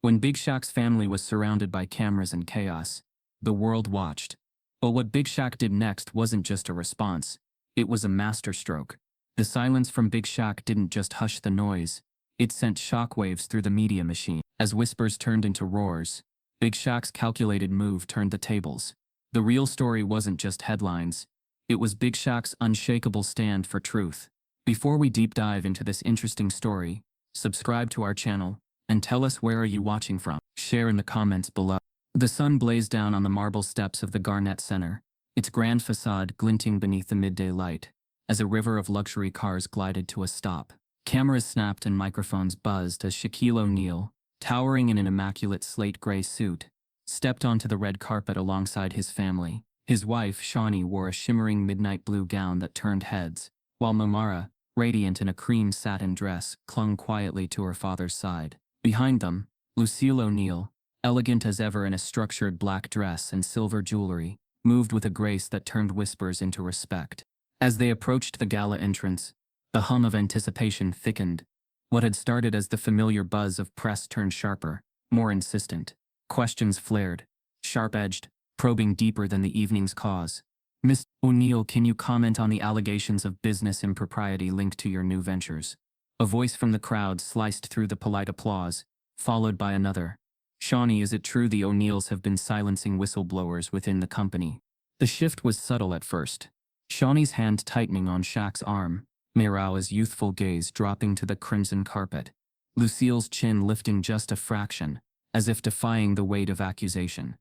When Big Shaq's family was surrounded by cameras and chaos, the world watched. But what Big Shaq did next wasn't just a response, it was a masterstroke. The silence from Big Shaq didn't just hush the noise, it sent shockwaves through the media machine. As whispers turned into roars, Big Shaq's calculated move turned the tables. The real story wasn't just headlines, it was Big Shaq's unshakable stand for truth. Before we deep dive into this interesting story, subscribe to our channel, and tell us where are you watching from. Share in the comments below. The sun blazed down on the marble steps of the Garnett Center, its grand facade glinting beneath the midday light, as a river of luxury cars glided to a stop. Cameras snapped and microphones buzzed as Shaquille O'Neal, towering in an immaculate slate gray suit, stepped onto the red carpet alongside his family. His wife, Shawnee, wore a shimmering midnight blue gown that turned heads, while Mamara, radiant in a cream satin dress, clung quietly to her father's side. Behind them, Lucille O'Neal, elegant as ever in a structured black dress and silver jewelry, moved with a grace that turned whispers into respect. As they approached the gala entrance, the hum of anticipation thickened. What had started as the familiar buzz of press turned sharper, more insistent. Questions flared, sharp-edged, probing deeper than the evening's cause. "Miss O'Neal, can you comment on the allegations of business impropriety linked to your new ventures?" A voice from the crowd sliced through the polite applause, followed by another. "Shawnee, is it true the O'Neals have been silencing whistleblowers within the company?" The shift was subtle at first. Shawnee's hand tightening on Shaq's arm, Mira's youthful gaze dropping to the crimson carpet, Lucille's chin lifting just a fraction, as if defying the weight of accusation.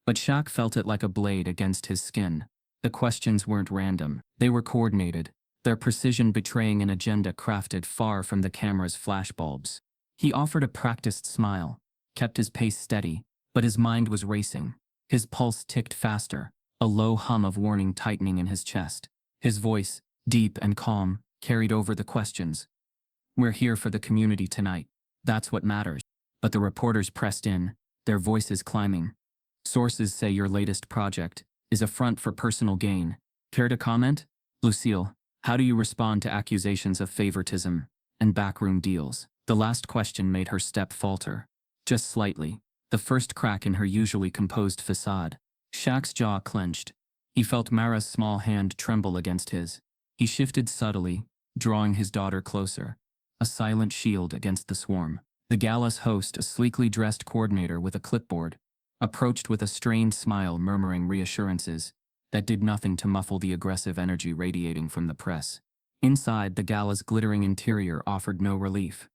But Shaq felt it like a blade against his skin. The questions weren't random, they were coordinated, their precision betraying an agenda crafted far from the camera's flashbulbs. He offered a practiced smile, kept his pace steady, but his mind was racing. His pulse ticked faster, a low hum of warning tightening in his chest. His voice, deep and calm, carried over the questions. "We're here for the community tonight. That's what matters." But the reporters pressed in, their voices climbing. "Sources say your latest project is a front for personal gain. Care to comment?" "Lucille, how do you respond to accusations of favoritism and backroom deals?" The last question made her step falter. Just slightly, the first crack in her usually composed facade. Shaq's jaw clenched. He felt Mara's small hand tremble against his. He shifted subtly, drawing his daughter closer, a silent shield against the swarm. The gala's host, a sleekly dressed coordinator with a clipboard, approached with a strained smile, murmuring reassurances that did nothing to muffle the aggressive energy radiating from the press. Inside, the gala's glittering interior offered no relief.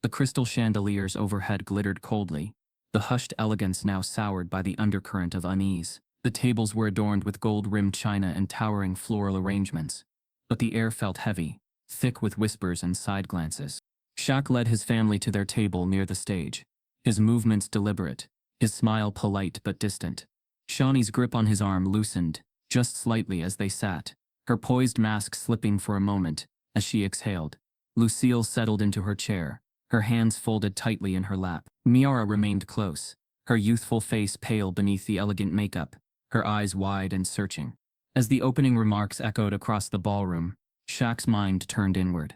The crystal chandeliers overhead glittered coldly, the hushed elegance now soured by the undercurrent of unease. The tables were adorned with gold-rimmed china and towering floral arrangements, but the air felt heavy, thick with whispers and side glances. Shaq led his family to their table near the stage, his movements deliberate, his smile polite but distant. Shawnee's grip on his arm loosened, just slightly as they sat, her poised mask slipping for a moment as she exhaled. Lucille settled into her chair, her hands folded tightly in her lap. Miara remained close, her youthful face pale beneath the elegant makeup, her eyes wide and searching. As the opening remarks echoed across the ballroom, Shaq's mind turned inward.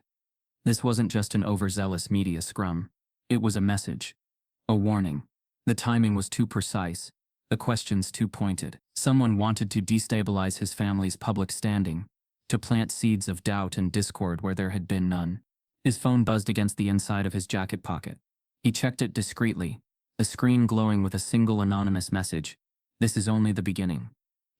This wasn't just an overzealous media scrum. It was a message. A warning. The timing was too precise, the questions too pointed. Someone wanted to destabilize his family's public standing, to plant seeds of doubt and discord where there had been none. His phone buzzed against the inside of his jacket pocket. He checked it discreetly, the screen glowing with a single anonymous message. "This is only the beginning."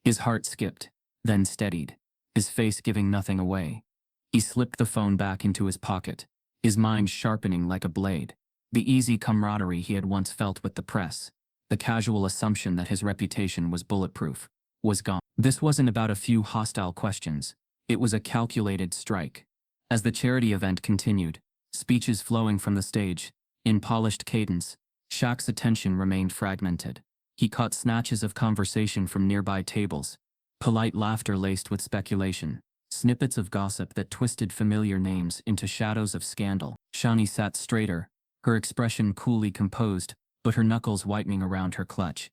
His heart skipped, then steadied, his face giving nothing away. He slipped the phone back into his pocket, his mind sharpening like a blade. The easy camaraderie he had once felt with the press, the casual assumption that his reputation was bulletproof, was gone. This wasn't about a few hostile questions. It was a calculated strike. As the charity event continued, speeches flowing from the stage, in polished cadence, Shaq's attention remained fragmented. He caught snatches of conversation from nearby tables, polite laughter laced with speculation, snippets of gossip that twisted familiar names into shadows of scandal. Shawnee sat straighter, her expression coolly composed, but her knuckles whitening around her clutch.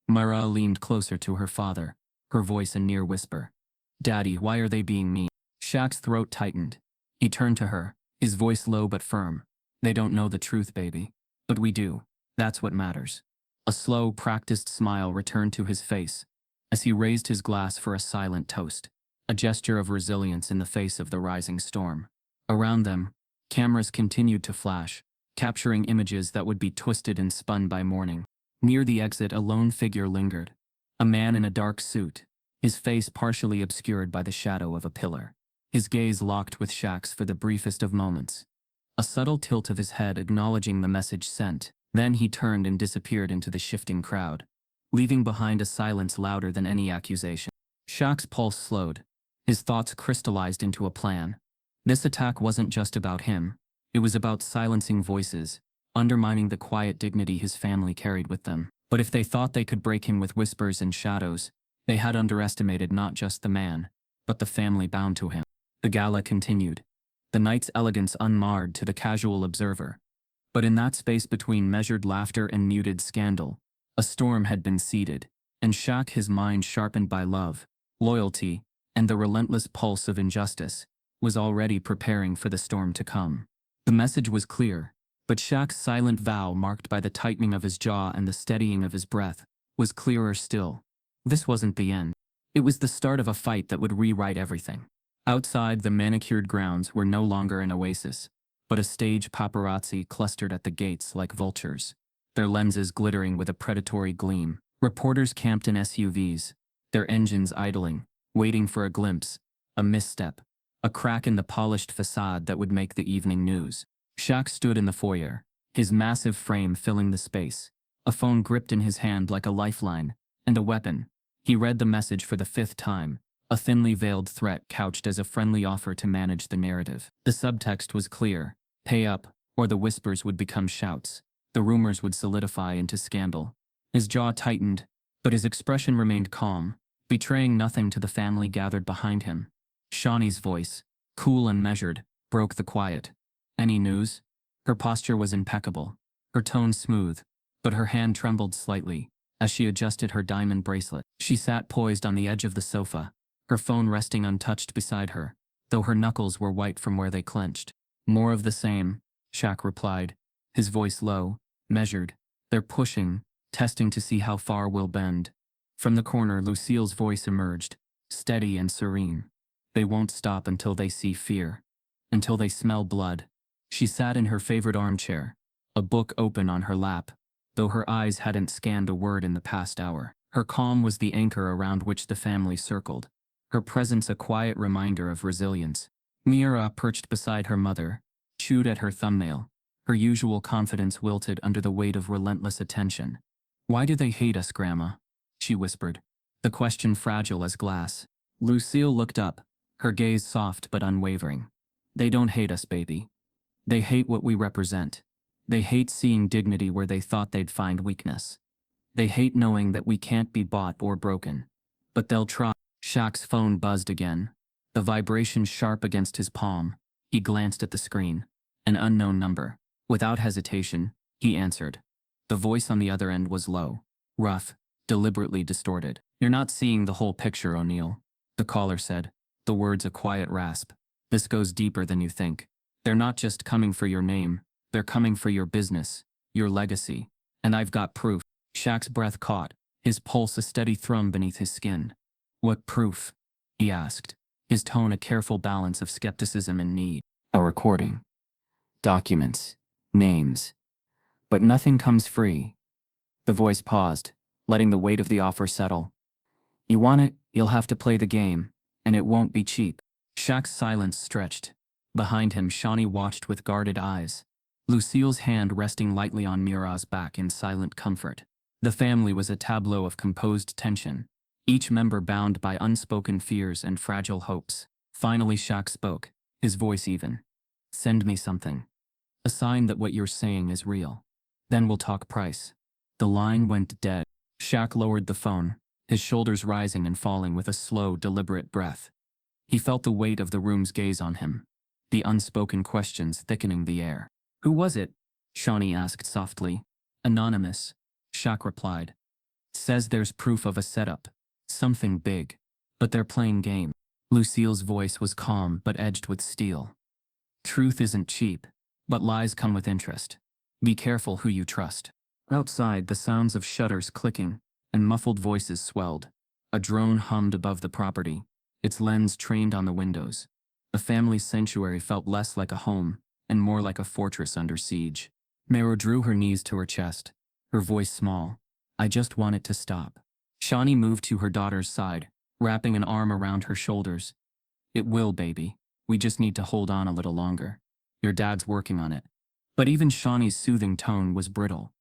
Mara leaned closer to her father, her voice a near whisper. "Daddy, why are they being mean?" Shaq's throat tightened. He turned to her, his voice low but firm. "They don't know the truth, baby. But we do. That's what matters. A slow, practiced smile returned to his face as he raised his glass for a silent toast, a gesture of resilience in the face of the rising storm. Around them, cameras continued to flash, capturing images that would be twisted and spun by morning. Near the exit, a lone figure lingered. A man in a dark suit, his face partially obscured by the shadow of a pillar. His gaze locked with Shaq's for the briefest of moments. A subtle tilt of his head acknowledging the message sent. Then he turned and disappeared into the shifting crowd, leaving behind a silence louder than any accusation. Shaq's pulse slowed. His thoughts crystallized into a plan. This attack wasn't just about him. It was about silencing voices, undermining the quiet dignity his family carried with them. But if they thought they could break him with whispers and shadows, they had underestimated not just the man, but the family bound to him. The gala continued, the night's elegance unmarred to the casual observer. But in that space between measured laughter and muted scandal, a storm had been seeded, and Shaq, his mind sharpened by love, loyalty, and the relentless pulse of injustice, was already preparing for the storm to come. The message was clear, but Shaq's silent vow, marked by the tightening of his jaw and the steadying of his breath, was clearer still. This wasn't the end. It was the start of a fight that would rewrite everything. Outside, the manicured grounds were no longer an oasis, but a stage paparazzi clustered at the gates like vultures, their lenses glittering with a predatory gleam. Reporters camped in SUVs, their engines idling, waiting for a glimpse, a misstep, a crack in the polished facade that would make the evening news. Shaq stood in the foyer, his massive frame filling the space, a phone gripped in his hand like a lifeline, and a weapon. He read the message for the 5th time, a thinly veiled threat couched as a friendly offer to manage the narrative. The subtext was clear: pay up, or the whispers would become shouts. The rumors would solidify into scandal. His jaw tightened, but his expression remained calm, betraying nothing to the family gathered behind him. Shawnee's voice, cool and measured, broke the quiet. Any news? Her posture was impeccable, her tone smooth, but her hand trembled slightly as she adjusted her diamond bracelet. She sat poised on the edge of the sofa, her phone resting untouched beside her, though her knuckles were white from where they clenched. More of the same, Shaq replied, his voice low, measured. They're pushing, testing to see how far we'll bend. From the corner, Lucille's voice emerged, steady and serene. They won't stop until they see fear, until they smell blood. She sat in her favorite armchair, a book open on her lap, though her eyes hadn't scanned a word in the past hour. Her calm was the anchor around which the family circled, her presence a quiet reminder of resilience. Mira, perched beside her mother, chewed at her thumbnail, her usual confidence wilted under the weight of relentless attention. "Why do they hate us, Grandma?" she whispered, the question fragile as glass. Lucille looked up, her gaze soft but unwavering. "They don't hate us, baby. They hate what we represent. They hate seeing dignity where they thought they'd find weakness. They hate knowing that we can't be bought or broken. But they'll try." Shaq's phone buzzed again, the vibration sharp against his palm. He glanced at the screen. An unknown number. Without hesitation, he answered. The voice on the other end was low, rough, deliberately distorted. "You're not seeing the whole picture, O'Neill," the caller said, the words a quiet rasp. "This goes deeper than you think. They're not just coming for your name, they're coming for your business, your legacy. And I've got proof." Shaq's breath caught, his pulse a steady thrum beneath his skin. "What proof?" he asked, his tone a careful balance of skepticism and need. "A recording. Documents. Names. But nothing comes free." The voice paused, letting the weight of the offer settle. "You want it, you'll have to play the game, and it won't be cheap." Shaq's silence stretched. Behind him, Shawnee watched with guarded eyes, Lucille's hand resting lightly on Mira's back in silent comfort. The family was a tableau of composed tension, each member bound by unspoken fears and fragile hopes. Finally, Shaq spoke, his voice even. "Send me something. A sign that what you're saying is real. Then we'll talk price." The line went dead. Shaq lowered the phone, his shoulders rising and falling with a slow, deliberate breath. He felt the weight of the room's gaze on him, the unspoken questions thickening the air. "Who was it?" Shawnee asked softly. "Anonymous," Shaq replied. "Says there's proof of a setup. Something big. But they're playing game." Lucille's voice was calm but edged with steel. "Truth isn't cheap, but lies come with interest. Be careful who you trust." Outside, the sounds of shutters clicking and muffled voices swelled. A drone hummed above the property, its lens trained on the windows. The family's sanctuary felt less like a home and more like a fortress under siege. Mero drew her knees to her chest, her voice small. I just want it to stop. Shawnee moved to her daughter's side, wrapping an arm around her shoulders. It will, baby. We just need to hold on a little longer. Your dad's working on it. But even Shawnee's soothing tone was brittle,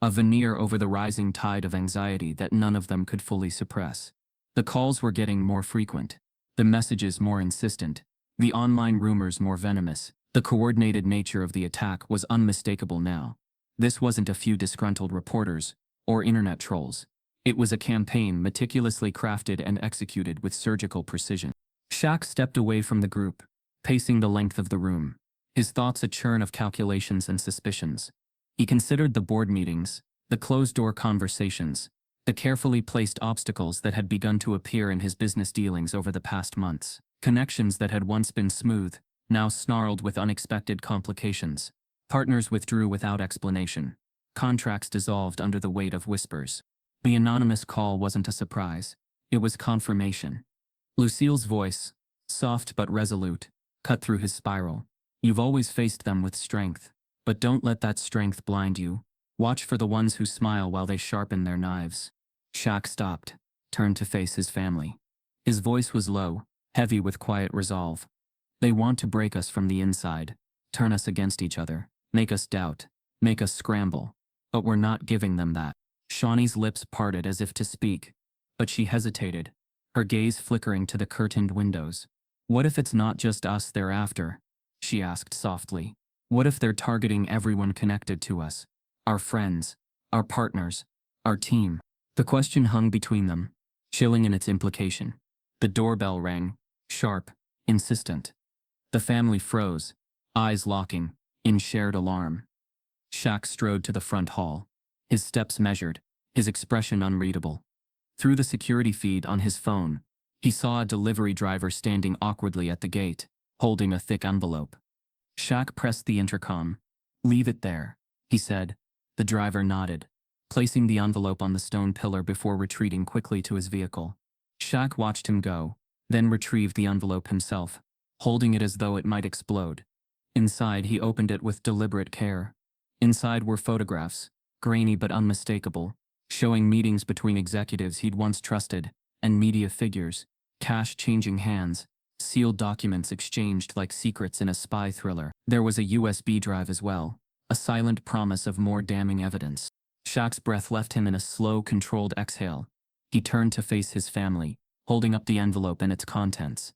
a veneer over the rising tide of anxiety that none of them could fully suppress. The calls were getting more frequent, the messages more insistent, the online rumors more venomous. The coordinated nature of the attack was unmistakable now. This wasn't a few disgruntled reporters or internet trolls. It was a campaign meticulously crafted and executed with surgical precision. Shaq stepped away from the group, pacing the length of the room, his thoughts a churn of calculations and suspicions. He considered the board meetings, the closed-door conversations, the carefully placed obstacles that had begun to appear in his business dealings over the past months. Connections that had once been smooth, now snarled with unexpected complications. Partners withdrew without explanation. Contracts dissolved under the weight of whispers. The anonymous call wasn't a surprise. It was confirmation. Lucille's voice, soft but resolute, cut through his spiral. You've always faced them with strength, but don't let that strength blind you. Watch for the ones who smile while they sharpen their knives. Shaq stopped, turned to face his family. His voice was low, heavy with quiet resolve. They want to break us from the inside, turn us against each other, make us doubt, make us scramble. But we're not giving them that. Shawnee's lips parted as if to speak, but she hesitated, her gaze flickering to the curtained windows. What if it's not just us they're after? She asked softly. What if they're targeting everyone connected to us? Our friends, our partners, our team? The question hung between them, chilling in its implication. The doorbell rang, sharp, insistent. The family froze, eyes locking, in shared alarm. Shaq strode to the front hall, his steps measured, his expression unreadable. Through the security feed on his phone, he saw a delivery driver standing awkwardly at the gate, holding a thick envelope. Shaq pressed the intercom. Leave it there, he said. The driver nodded, placing the envelope on the stone pillar before retreating quickly to his vehicle. Shaq watched him go, then retrieved the envelope himself, holding it as though it might explode. Inside, he opened it with deliberate care. Inside were photographs, grainy but unmistakable, showing meetings between executives he'd once trusted, and media figures, cash changing hands, sealed documents exchanged like secrets in a spy thriller. There was a USB drive as well, a silent promise of more damning evidence. Shaq's breath left him in a slow, controlled exhale. He turned to face his family, holding up the envelope and its contents.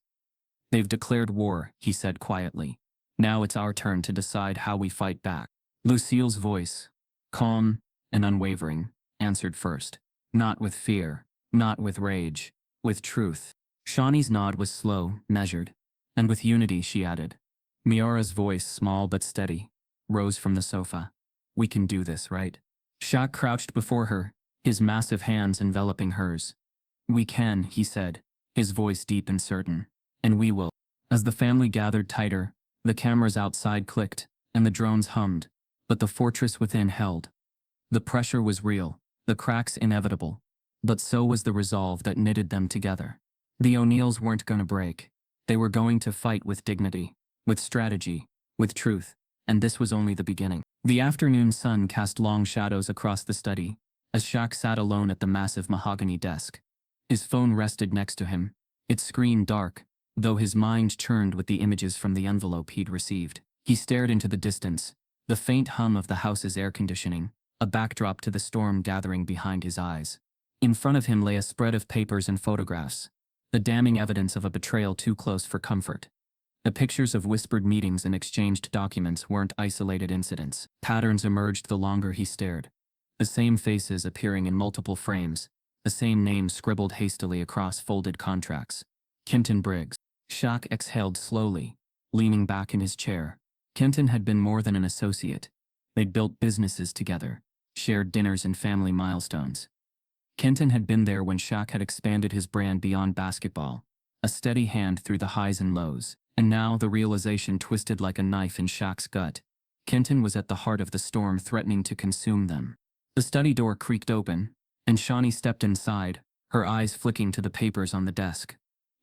They've declared war, he said quietly. Now it's our turn to decide how we fight back. Lucille's voice, calm and unwavering, answered first. Not with fear, not with rage, with truth. Shawnee's nod was slow, measured, and with unity, she added. Miara's voice, small but steady, rose from the sofa. We can do this, right? Shaq crouched before her, his massive hands enveloping hers. We can, he said, his voice deep and certain. And we will. As the family gathered tighter, the cameras outside clicked, and the drones hummed, but the fortress within held. The pressure was real, the cracks inevitable, but so was the resolve that knitted them together. The O'Neills weren't going to break. They were going to fight with dignity, with strategy, with truth, and this was only the beginning. The afternoon sun cast long shadows across the study, as Shaq sat alone at the massive mahogany desk. His phone rested next to him, its screen dark, though his mind churned with the images from the envelope he'd received. He stared into the distance, the faint hum of the house's air conditioning, a backdrop to the storm gathering behind his eyes. In front of him lay a spread of papers and photographs, the damning evidence of a betrayal too close for comfort. The pictures of whispered meetings and exchanged documents weren't isolated incidents. Patterns emerged the longer he stared. The same faces appearing in multiple frames, the same names scribbled hastily across folded contracts. Kenton Briggs. Shaq exhaled slowly, leaning back in his chair. Kenton had been more than an associate. They'd built businesses together, shared dinners and family milestones. Kenton had been there when Shaq had expanded his brand beyond basketball, a steady hand through the highs and lows. And now the realization twisted like a knife in Shaq's gut. Kenton was at the heart of the storm threatening to consume them. The study door creaked open, and Shawnee stepped inside, her eyes flicking to the papers on the desk.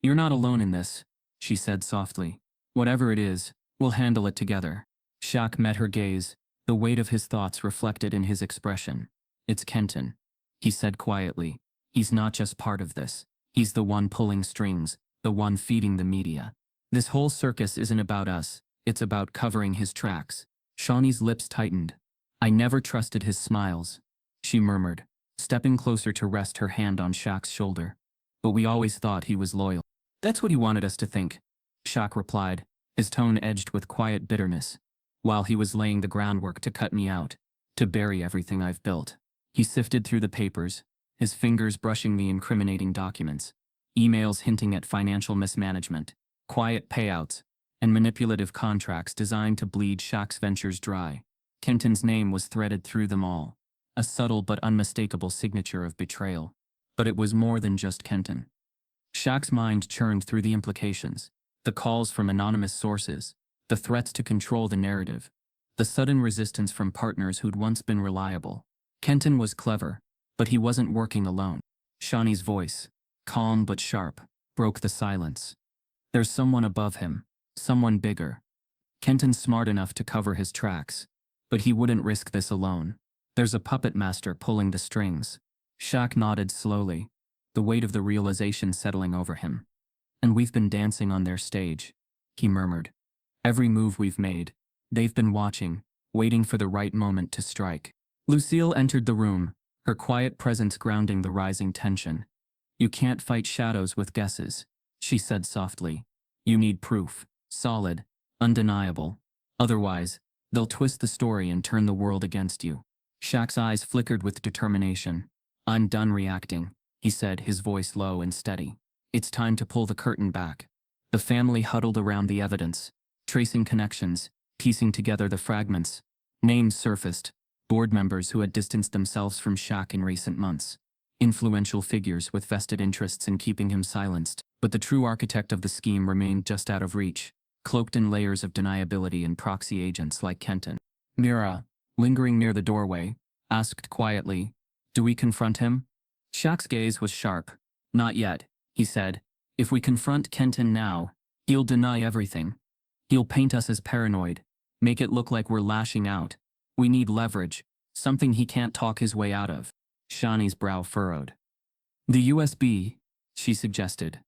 "You're not alone in this," she said softly. "Whatever it is, we'll handle it together." Shaq met her gaze, the weight of his thoughts reflected in his expression. "It's Kenton," he said quietly. "He's not just part of this. He's the one pulling strings, the one feeding the media. This whole circus isn't about us, it's about covering his tracks." Shawnee's lips tightened. "I never trusted his smiles," she murmured, stepping closer to rest her hand on Shaq's shoulder. "But we always thought he was loyal." "That's what he wanted us to think," Shaq replied, his tone edged with quiet bitterness. "While he was laying the groundwork to cut me out, to bury everything I've built." He sifted through the papers, his fingers brushing the incriminating documents, emails hinting at financial mismanagement, quiet payouts, and manipulative contracts designed to bleed Shaq's ventures dry. Kenton's name was threaded through them all, a subtle but unmistakable signature of betrayal. But it was more than just Kenton. Shaq's mind churned through the implications, the calls from anonymous sources, the threats to control the narrative, the sudden resistance from partners who'd once been reliable. Kenton was clever, but he wasn't working alone. Shawnee's voice, calm but sharp, broke the silence. "There's someone above him, someone bigger. Kenton's smart enough to cover his tracks, but he wouldn't risk this alone. There's a puppet master pulling the strings." Shaq nodded slowly, the weight of the realization settling over him. "And we've been dancing on their stage," he murmured. "Every move we've made, they've been watching, waiting for the right moment to strike." Lucille entered the room, her quiet presence grounding the rising tension. "You can't fight shadows with guesses," she said softly. "You need proof, solid, undeniable. Otherwise, they'll twist the story and turn the world against you." Shaq's eyes flickered with determination. "I'm done reacting," he said, his voice low and steady. "It's time to pull the curtain back." The family huddled around the evidence, tracing connections, piecing together the fragments. Names surfaced, board members who had distanced themselves from Shaq in recent months, influential figures with vested interests in keeping him silenced. But the true architect of the scheme remained just out of reach, cloaked in layers of deniability and proxy agents like Kenton. Mira, lingering near the doorway, asked quietly, "Do we confront him?" Shaq's gaze was sharp. "Not yet," he said. "If we confront Kenton now, he'll deny everything. He'll paint us as paranoid, make it look like we're lashing out. We need leverage, something he can't talk his way out of." Shawnee's brow furrowed. "The USB," she suggested.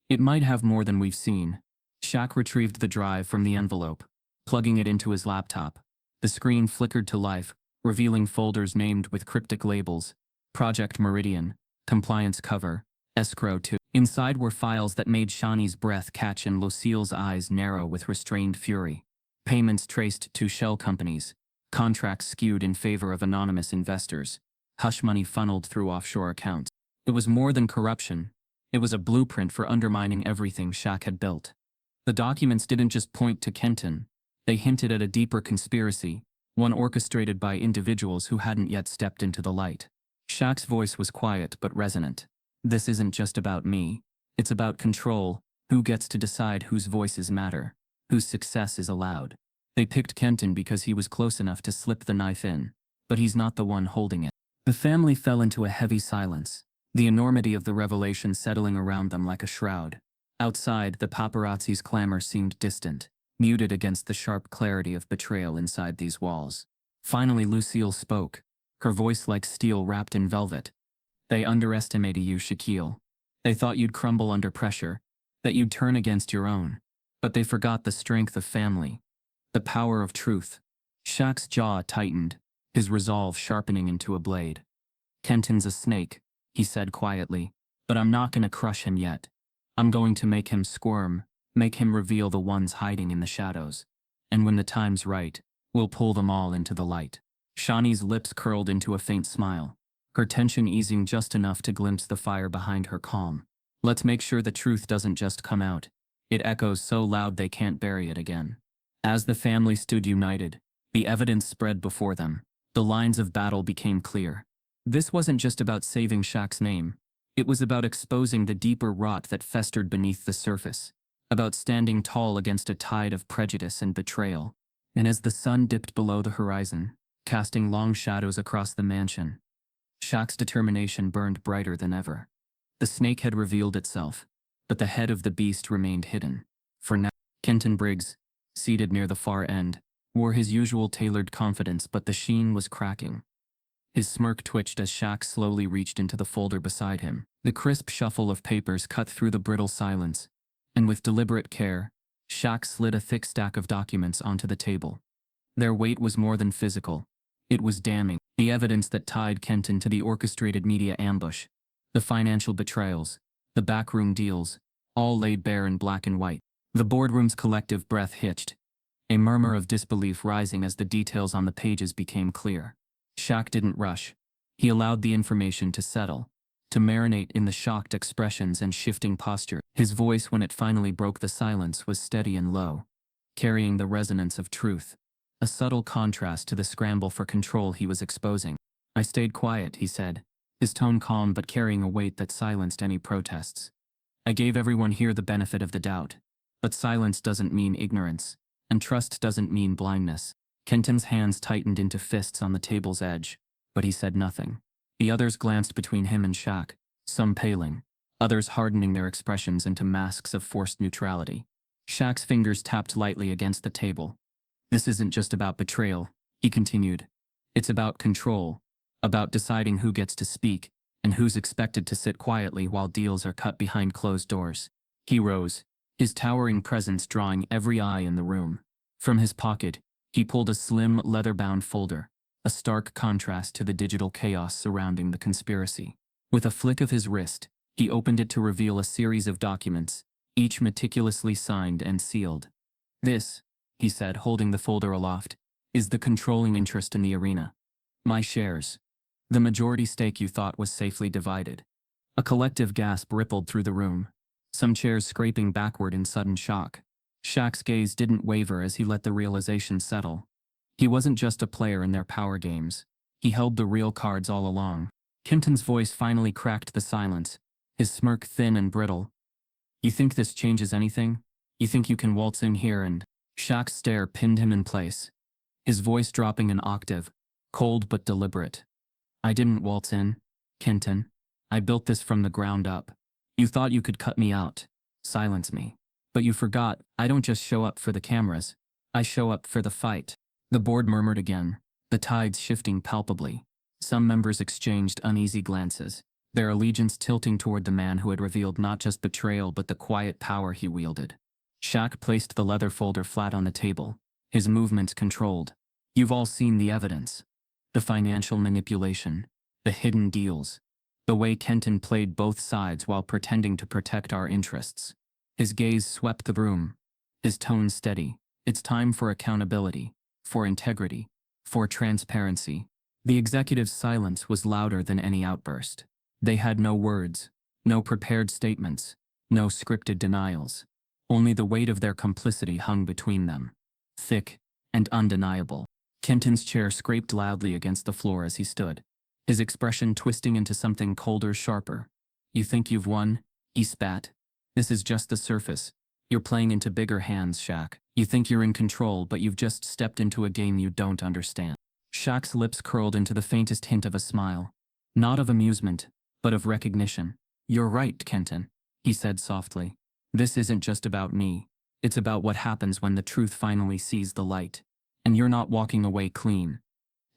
"It might have more than we've seen." Shaq retrieved the drive from the envelope, plugging it into his laptop. The screen flickered to life, revealing folders named with cryptic labels: Project Meridian, Compliance Cover, Escrow 2. Inside were files that made Shawnee's breath catch and Lucille's eyes narrow with restrained fury. Payments traced to shell companies, contracts skewed in favor of anonymous investors, hush money funneled through offshore accounts. It was more than corruption. It was a blueprint for undermining everything Shaq had built. The documents didn't just point to Kenton. They hinted at a deeper conspiracy, one orchestrated by individuals who hadn't yet stepped into the light. Shaq's voice was quiet but resonant. "This isn't just about me. It's about control, who gets to decide whose voices matter, whose success is allowed. They picked Kenton because he was close enough to slip the knife in, but he's not the one holding it." The family fell into a heavy silence, the enormity of the revelation settling around them like a shroud. Outside, the paparazzi's clamor seemed distant, muted against the sharp clarity of betrayal inside these walls. Finally Lucille spoke, her voice like steel wrapped in velvet. "They underestimated you, Shaquille. They thought you'd crumble under pressure, that you'd turn against your own. But they forgot the strength of family, the power of truth." Shaq's jaw tightened, his resolve sharpening into a blade. "Kenton's a snake," he said quietly, "but I'm not going to crush him yet. I'm going to make him squirm, make him reveal the ones hiding in the shadows. And when the time's right, we'll pull them all into the light." Shawnee's lips curled into a faint smile, her tension easing just enough to glimpse the fire behind her calm. "Let's make sure the truth doesn't just come out. It echoes so loud they can't bury it again." As the family stood united, the evidence spread before them. The lines of battle became clear. This wasn't just about saving Shaq's name. It was about exposing the deeper rot that festered beneath the surface, about standing tall against a tide of prejudice and betrayal. And as the sun dipped below the horizon, casting long shadows across the mansion. Shaq's determination burned brighter than ever. The snake had revealed itself, but the head of the beast remained hidden. For now, Kenton Briggs, seated near the far end, wore his usual tailored confidence, but the sheen was cracking. His smirk twitched as Shaq slowly reached into the folder beside him. The crisp shuffle of papers cut through the brittle silence, and with deliberate care, Shaq slid a thick stack of documents onto the table. Their weight was more than physical. It was damning. The evidence that tied Kenton to the orchestrated media ambush, the financial betrayals, the backroom deals, all laid bare in black and white. The boardroom's collective breath hitched, a murmur of disbelief rising as the details on the pages became clear. Shaq didn't rush. He allowed the information to settle, to marinate in the shocked expressions and shifting posture. His voice, when it finally broke the silence, was steady and low, carrying the resonance of truth, a subtle contrast to the scramble for control he was exposing. "I stayed quiet," he said, his tone calm but carrying a weight that silenced any protests. "I gave everyone here the benefit of the doubt. But silence doesn't mean ignorance, and trust doesn't mean blindness." Kenton's hands tightened into fists on the table's edge, but he said nothing. The others glanced between him and Shaq, some paling, others hardening their expressions into masks of forced neutrality. Shaq's fingers tapped lightly against the table. "This isn't just about betrayal," he continued. "It's about control, about deciding who gets to speak, and who's expected to sit quietly while deals are cut behind closed doors." He rose, his towering presence drawing every eye in the room. From his pocket, he pulled a slim, leather-bound folder, a stark contrast to the digital chaos surrounding the conspiracy. With a flick of his wrist, he opened it to reveal a series of documents, each meticulously signed and sealed. "This," he said, holding the folder aloft, "is the controlling interest in the arena. My shares. The majority stake you thought was safely divided." A collective gasp rippled through the room, some chairs scraping backward in sudden shock. Shaq's gaze didn't waver as he let the realization settle. He wasn't just a player in their power games. He held the real cards all along. Kenton's voice finally cracked the silence, his smirk thin and brittle. "You think this changes anything? You think you can waltz in here and—" Shaq's stare pinned him in place, his voice dropping an octave, cold but deliberate. "I didn't waltz in, Kenton. I built this from the ground up. You thought you could cut me out, silence me. But you forgot, I don't just show up for the cameras. I show up for the fight." The board murmured again, the tides shifting palpably. Some members exchanged uneasy glances, their allegiance tilting toward the man who had revealed not just betrayal but the quiet power he wielded. Shaq placed the leather folder flat on the table, his movements controlled. "You've all seen the evidence. The financial manipulation, the hidden deals, the way Kenton played both sides while pretending to protect our interests." His gaze swept the room, his tone steady. "It's time for accountability, for integrity, for transparency." The executive's silence was louder than any outburst. They had no words, no prepared statements, no scripted denials. Only the weight of their complicity hung between them, thick and undeniable. Kenton's chair scraped loudly against the floor as he stood, his expression twisting into something colder, sharper. "You think you've won?" he spat. "This is just the surface. You're playing into bigger hands, Shaq. You think you're in control, but you've just stepped into a game you don't understand." Shaq's lips curled into the faintest hint of a smile, not of amusement, but of recognition. "You're right, Kenton," he said softly. "This isn't just about me. It's about what happens when the truth finally sees the light. And you're not walking away clean."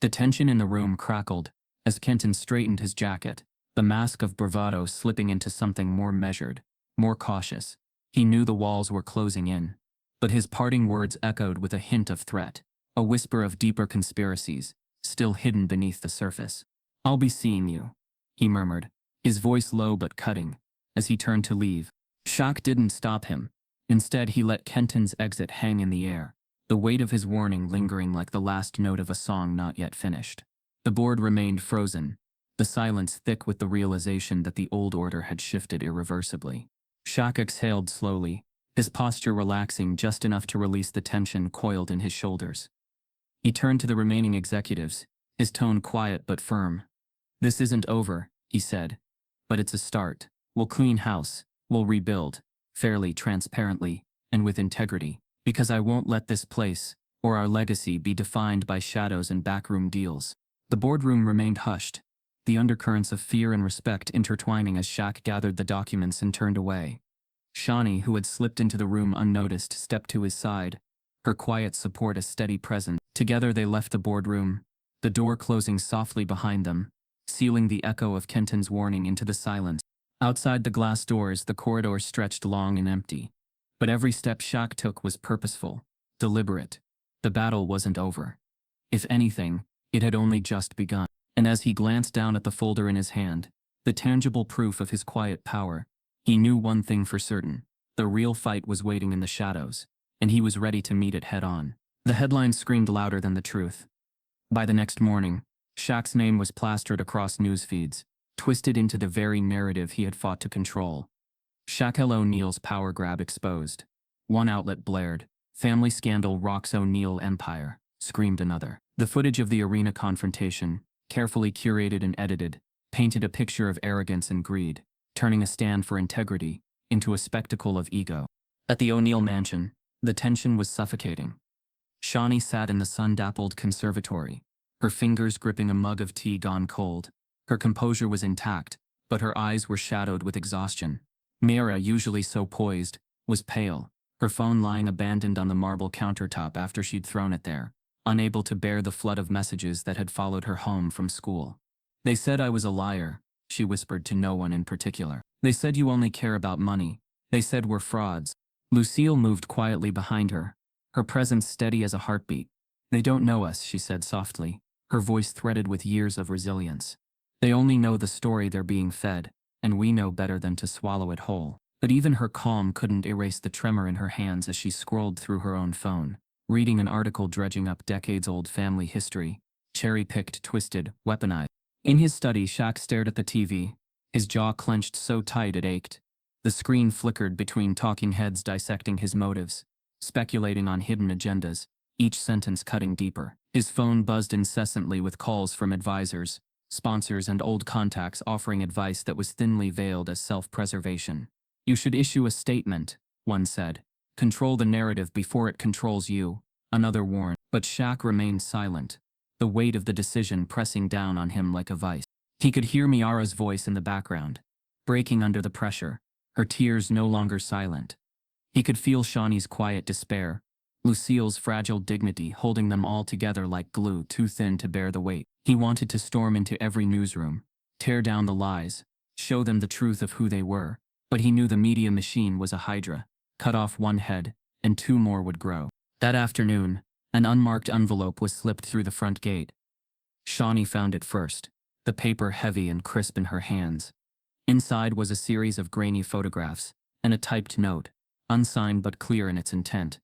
The tension in the room crackled as Kenton straightened his jacket, the mask of bravado slipping into something more measured, more cautious. He knew the walls were closing in, but his parting words echoed with a hint of threat, a whisper of deeper conspiracies, still hidden beneath the surface. "I'll be seeing you," he murmured, his voice low but cutting, as he turned to leave. Shaq didn't stop him. Instead, he let Kenton's exit hang in the air, the weight of his warning lingering like the last note of a song not yet finished. The board remained frozen, the silence thick with the realization that the old order had shifted irreversibly. Shaq exhaled slowly, his posture relaxing just enough to release the tension coiled in his shoulders. He turned to the remaining executives, his tone quiet but firm. "This isn't over," he said, "but it's a start. We'll clean house, we'll rebuild, fairly, transparently, and with integrity, because I won't let this place, or our legacy be defined by shadows and backroom deals. The boardroom remained hushed, the undercurrents of fear and respect intertwining as Shaq gathered the documents and turned away. Shawnee, who had slipped into the room unnoticed, stepped to his side, her quiet support a steady presence. Together they left the boardroom, the door closing softly behind them, sealing the echo of Kenton's warning into the silence. Outside the glass doors, the corridor stretched long and empty. But every step Shaq took was purposeful, deliberate. The battle wasn't over. If anything, it had only just begun. And as he glanced down at the folder in his hand, the tangible proof of his quiet power, he knew one thing for certain: the real fight was waiting in the shadows, and he was ready to meet it head-on. The headlines screamed louder than the truth. By the next morning, Shaq's name was plastered across news feeds, twisted into the very narrative he had fought to control. Shaquille O'Neal's power grab exposed. One outlet blared, "Family scandal rocks O'Neal empire," screamed another. The footage of the arena confrontation, carefully curated and edited, painted a picture of arrogance and greed, turning a stand for integrity into a spectacle of ego. At the O'Neal mansion, the tension was suffocating. Shawnee sat in the sun-dappled conservatory, her fingers gripping a mug of tea gone cold. Her composure was intact, but her eyes were shadowed with exhaustion. Mira, usually so poised, was pale, her phone lying abandoned on the marble countertop after she'd thrown it there, unable to bear the flood of messages that had followed her home from school. "They said I was a liar," she whispered to no one in particular. "They said you only care about money. They said we're frauds." Lucille moved quietly behind her, her presence steady as a heartbeat. "They don't know us," she said softly, her voice threaded with years of resilience. "They only know the story they're being fed, and we know better than to swallow it whole." But even her calm couldn't erase the tremor in her hands as she scrolled through her own phone, reading an article dredging up decades-old family history, cherry-picked, twisted, weaponized. In his study, Shaq stared at the TV, his jaw clenched so tight it ached. The screen flickered between talking heads dissecting his motives, speculating on hidden agendas, each sentence cutting deeper. His phone buzzed incessantly with calls from advisors, sponsors, and old contacts offering advice that was thinly veiled as self-preservation. "You should issue a statement," one said. "Control the narrative before it controls you," another warned. But Shaq remained silent, the weight of the decision pressing down on him like a vice. He could hear Miara's voice in the background, breaking under the pressure, her tears no longer silent. He could feel Shawnee's quiet despair, Lucille's fragile dignity holding them all together like glue too thin to bear the weight. He wanted to storm into every newsroom, tear down the lies, show them the truth of who they were, but he knew the media machine was a hydra. Cut off one head, and two more would grow. That afternoon, an unmarked envelope was slipped through the front gate. Shawnee found it first, the paper heavy and crisp in her hands. Inside was a series of grainy photographs, and a typed note, unsigned but clear in its intent.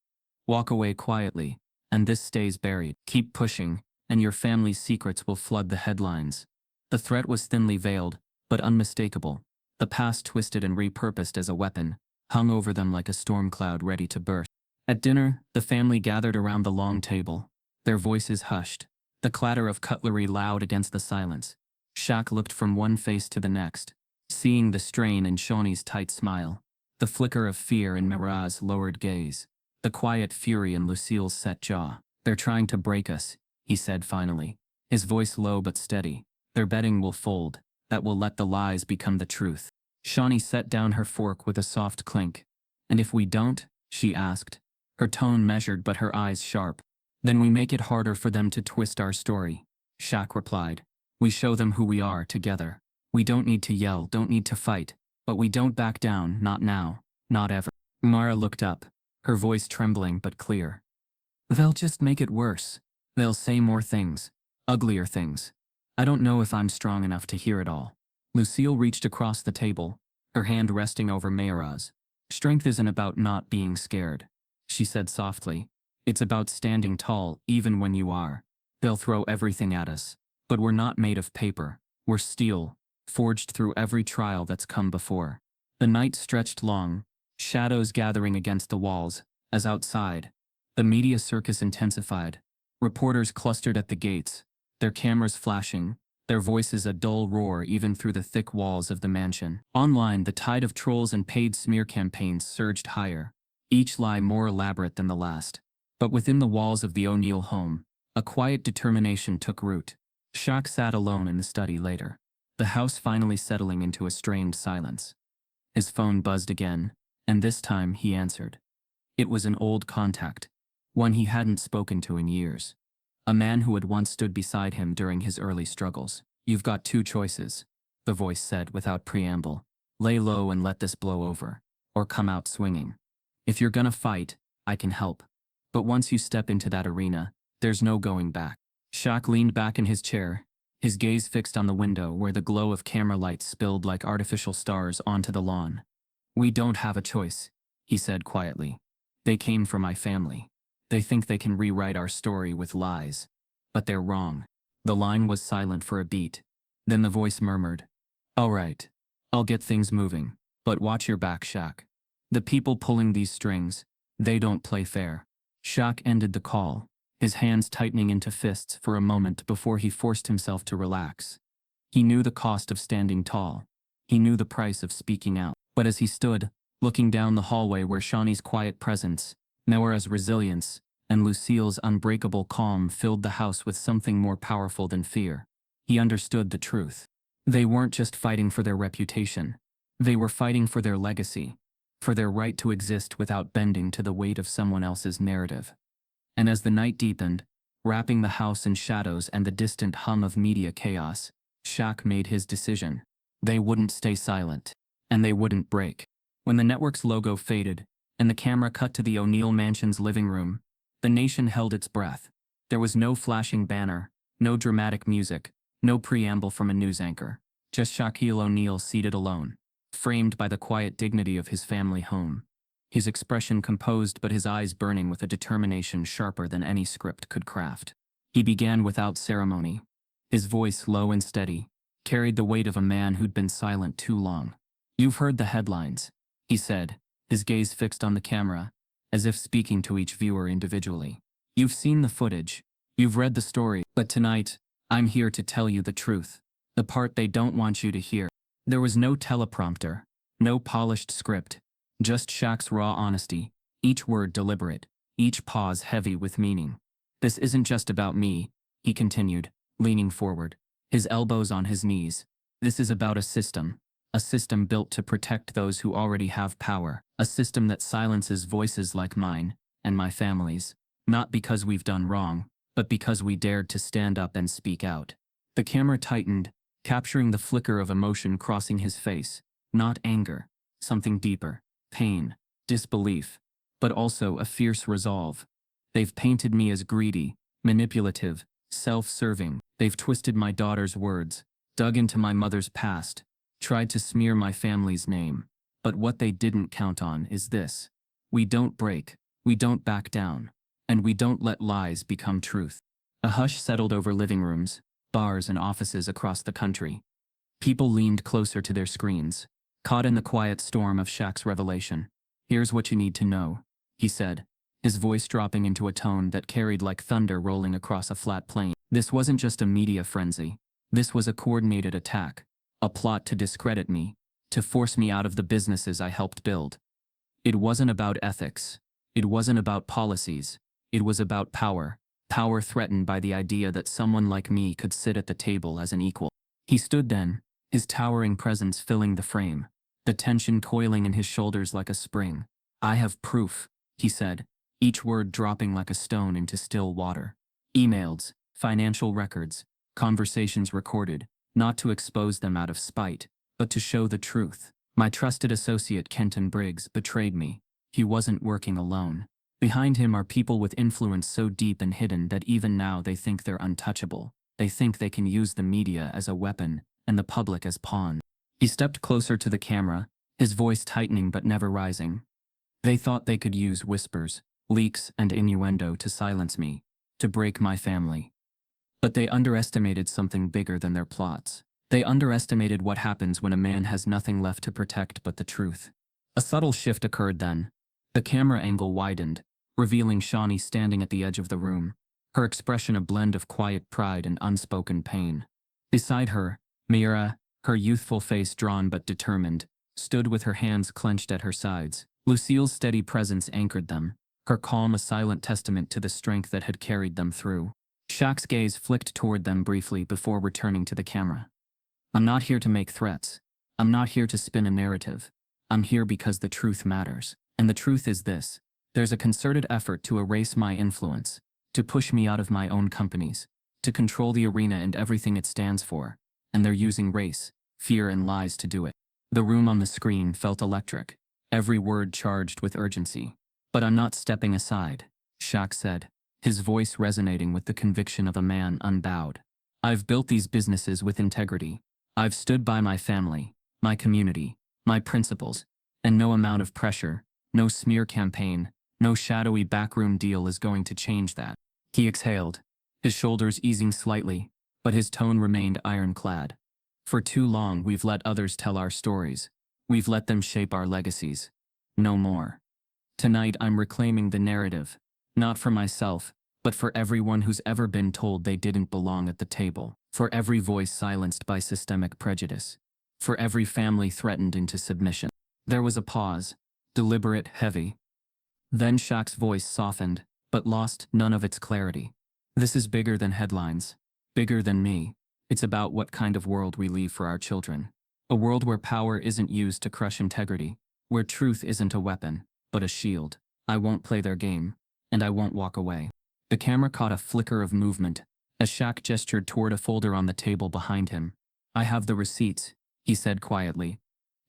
"Walk away quietly, and this stays buried. Keep pushing, and your family's secrets will flood the headlines." The threat was thinly veiled, but unmistakable. The past twisted and repurposed as a weapon, hung over them like a storm cloud ready to burst. At dinner, the family gathered around the long table, their voices hushed, the clatter of cutlery loud against the silence. Shaq looked from one face to the next, seeing the strain in Shawnee's tight smile, the flicker of fear in Mira's lowered gaze, the quiet fury in Lucille's set jaw. "They're trying to break us," he said finally, his voice low but steady. "Their betting will fold, that will let the lies become the truth." Shawnee set down her fork with a soft clink. "And if we don't?" she asked, her tone measured but her eyes sharp. "Then we make it harder for them to twist our story," Shaq replied. "We show them who we are together. We don't need to yell, don't need to fight, but we don't back down, not now, not ever." Mara looked up, her voice trembling but clear. "They'll just make it worse. They'll say more things, uglier things. I don't know if I'm strong enough to hear it all." Lucille reached across the table, her hand resting over Mayra's. "Strength isn't about not being scared," she said softly. "It's about standing tall even when you are. They'll throw everything at us, but we're not made of paper. We're steel, forged through every trial that's come before." The night stretched long, shadows gathering against the walls, as outside, the media circus intensified. Reporters clustered at the gates, their cameras flashing, their voices a dull roar even through the thick walls of the mansion. Online, the tide of trolls and paid smear campaigns surged higher, each lie more elaborate than the last. But within the walls of the O'Neill home, a quiet determination took root. Shaq sat alone in the study later, the house finally settling into a strained silence. His phone buzzed again, and this time he answered. It was an old contact, one he hadn't spoken to in years. A man who had once stood beside him during his early struggles. "You've got two choices," the voice said without preamble. "Lay low and let this blow over, or come out swinging. If you're gonna fight, I can help. But once you step into that arena, there's no going back." Shaq leaned back in his chair, his gaze fixed on the window where the glow of camera lights spilled like artificial stars onto the lawn. "We don't have a choice," he said quietly. "They came for my family. They think they can rewrite our story with lies. But they're wrong." The line was silent for a beat. Then the voice murmured, "All right, I'll get things moving, but watch your back, Shaq. The people pulling these strings, they don't play fair." Shaq ended the call, his hands tightening into fists for a moment before he forced himself to relax. He knew the cost of standing tall. He knew the price of speaking out. But as he stood, looking down the hallway where Shawnee's quiet presence, Nora's resilience, and Lucille's unbreakable calm filled the house with something more powerful than fear, he understood the truth. They weren't just fighting for their reputation. They were fighting for their legacy, for their right to exist without bending to the weight of someone else's narrative. And as the night deepened, wrapping the house in shadows and the distant hum of media chaos, Shaq made his decision. They wouldn't stay silent, and they wouldn't break. When the network's logo faded, and the camera cut to the O'Neill mansion's living room, the nation held its breath. There was no flashing banner, no dramatic music, no preamble from a news anchor. Just Shaquille O'Neal seated alone, framed by the quiet dignity of his family home. His expression composed but his eyes burning with a determination sharper than any script could craft. He began without ceremony. His voice, low and steady, carried the weight of a man who'd been silent too long. "You've heard the headlines," he said, his gaze fixed on the camera, as if speaking to each viewer individually. "You've seen the footage. You've read the story. But tonight, I'm here to tell you the truth. The part they don't want you to hear." There was no teleprompter, no polished script, just Shaq's raw honesty, each word deliberate, each pause heavy with meaning. "This isn't just about me," he continued, leaning forward, his elbows on his knees. "This is about a system built to protect those who already have power, a system that silences voices like mine, and my family's, not because we've done wrong, but because we dared to stand up and speak out." The camera tightened, capturing the flicker of emotion crossing his face, not anger, something deeper, pain, disbelief, but also a fierce resolve. "They've painted me as greedy, manipulative, self-serving. They've twisted my daughter's words, dug into my mother's past, tried to smear my family's name. But what they didn't count on is this. We don't break, we don't back down, and we don't let lies become truth." A hush settled over living rooms, bars and offices across the country. People leaned closer to their screens, caught in the quiet storm of Shaq's revelation. "Here's what you need to know," he said, his voice dropping into a tone that carried like thunder rolling across a flat plain. "This wasn't just a media frenzy. This was a coordinated attack, a plot to discredit me, to force me out of the businesses I helped build. It wasn't about ethics. It wasn't about policies. It was about power. Power threatened by the idea that someone like me could sit at the table as an equal." He stood then, his towering presence filling the frame, the tension coiling in his shoulders like a spring. "I have proof," he said, each word dropping like a stone into still water. "Emails, financial records, conversations recorded, not to expose them out of spite, but to show the truth. My trusted associate Kenton Briggs betrayed me. He wasn't working alone. Behind him are people with influence so deep and hidden that even now they think they're untouchable. They think they can use the media as a weapon, and the public as pawns." He stepped closer to the camera, his voice tightening but never rising. "They thought they could use whispers, leaks, and innuendo to silence me, to break my family. But they underestimated something bigger than their plots. They underestimated what happens when a man has nothing left to protect but the truth." A subtle shift occurred then. The camera angle widened, revealing Shawnee standing at the edge of the room, her expression a blend of quiet pride and unspoken pain. Beside her, Mira, her youthful face drawn but determined, stood with her hands clenched at her sides. Lucille's steady presence anchored them, her calm a silent testament to the strength that had carried them through. Shaq's gaze flicked toward them briefly before returning to the camera. I'm not here to make threats. I'm not here to spin a narrative. I'm here because the truth matters. And the truth is this. There's a concerted effort to erase my influence, to push me out of my own companies, to control the arena and everything it stands for. And they're using race, fear, and lies to do it. The room on the screen felt electric, every word charged with urgency. But I'm not stepping aside, Shaq said, his voice resonating with the conviction of a man unbowed. I've built these businesses with integrity. I've stood by my family, my community, my principles, and no amount of pressure, no smear campaign, no shadowy backroom deal is going to change that. He exhaled, his shoulders easing slightly, but his tone remained ironclad. For too long we've let others tell our stories. We've let them shape our legacies. No more. Tonight I'm reclaiming the narrative, not for myself, but for everyone who's ever been told they didn't belong at the table, for every voice silenced by systemic prejudice, for every family threatened into submission. There was a pause, deliberate, heavy. Then Shaq's voice softened, but lost none of its clarity. This is bigger than headlines, bigger than me. It's about what kind of world we leave for our children. A world where power isn't used to crush integrity, where truth isn't a weapon, but a shield. I won't play their game, and I won't walk away. The camera caught a flicker of movement as Shaq gestured toward a folder on the table behind him. I have the receipts, he said quietly.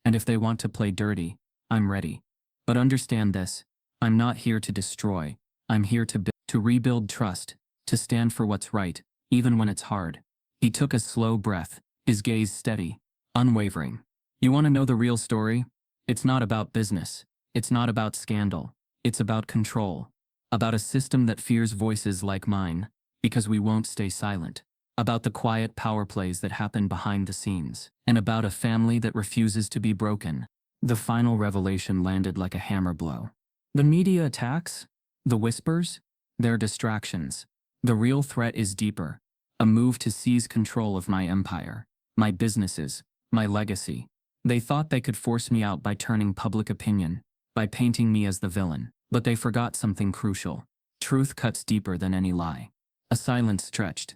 And if they want to play dirty, I'm ready. But understand this, I'm not here to destroy. I'm here to rebuild trust, to stand for what's right, even when it's hard. He took a slow breath, his gaze steady, unwavering. You want to know the real story? It's not about business. It's not about scandal. It's about control. About a system that fears voices like mine, because we won't stay silent. About the quiet power plays that happen behind the scenes. And about a family that refuses to be broken. The final revelation landed like a hammer blow. The media attacks? The whispers? They're distractions. The real threat is deeper. A move to seize control of my empire, my businesses, my legacy. They thought they could force me out by turning public opinion, by painting me as the villain. But they forgot something crucial. Truth cuts deeper than any lie. A silence stretched.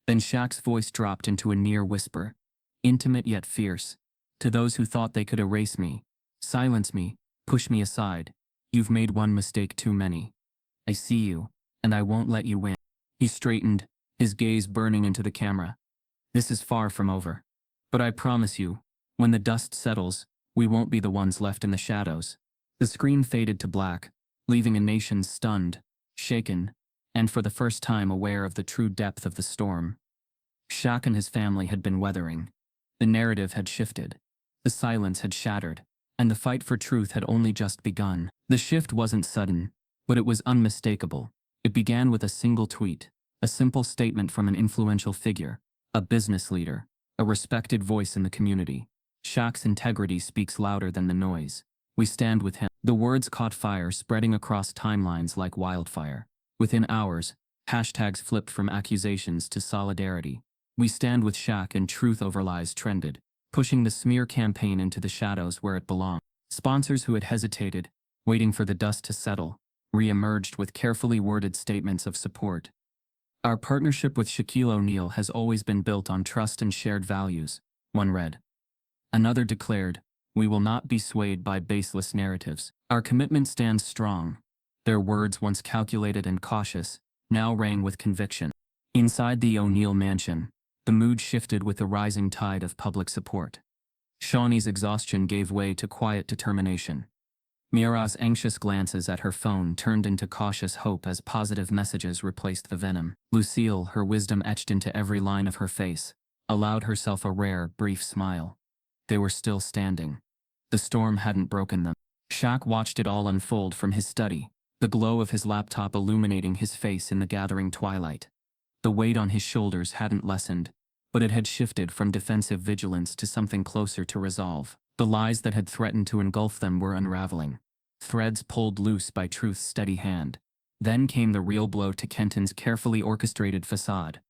Then Shaq's voice dropped into a near whisper, intimate yet fierce. To those who thought they could erase me, silence me, push me aside, you've made one mistake too many. I see you, and I won't let you win. He straightened, his gaze burning into the camera. This is far from over. But I promise you, when the dust settles, we won't be the ones left in the shadows. The screen faded to black, leaving a nation stunned, shaken, and for the first time aware of the true depth of the storm. Shaq and his family had been weathering. The narrative had shifted. The silence had shattered, and the fight for truth had only just begun. The shift wasn't sudden, but it was unmistakable. It began with a single tweet, a simple statement from an influential figure, a business leader, a respected voice in the community. Shaq's integrity speaks louder than the noise. We stand with him. The words caught fire, spreading across timelines like wildfire. Within hours, hashtags flipped from accusations to solidarity. We stand with Shaq, and truth over lies trended, pushing the smear campaign into the shadows where it belonged. Sponsors who had hesitated, waiting for the dust to settle, re-emerged with carefully worded statements of support. Our partnership with Shaquille O'Neal has always been built on trust and shared values, one read. Another declared, we will not be swayed by baseless narratives. Our commitment stands strong. Their words, once calculated and cautious, now rang with conviction. Inside the O'Neal mansion, the mood shifted with the rising tide of public support. Shawnee's exhaustion gave way to quiet determination. Mira's anxious glances at her phone turned into cautious hope as positive messages replaced the venom. Lucille, her wisdom etched into every line of her face, allowed herself a rare, brief smile. They were still standing. The storm hadn't broken them. Shaq watched it all unfold from his study, the glow of his laptop illuminating his face in the gathering twilight. The weight on his shoulders hadn't lessened, but it had shifted from defensive vigilance to something closer to resolve. The lies that had threatened to engulf them were unraveling, threads pulled loose by truth's steady hand. Then came the real blow to Kenton's carefully orchestrated facade.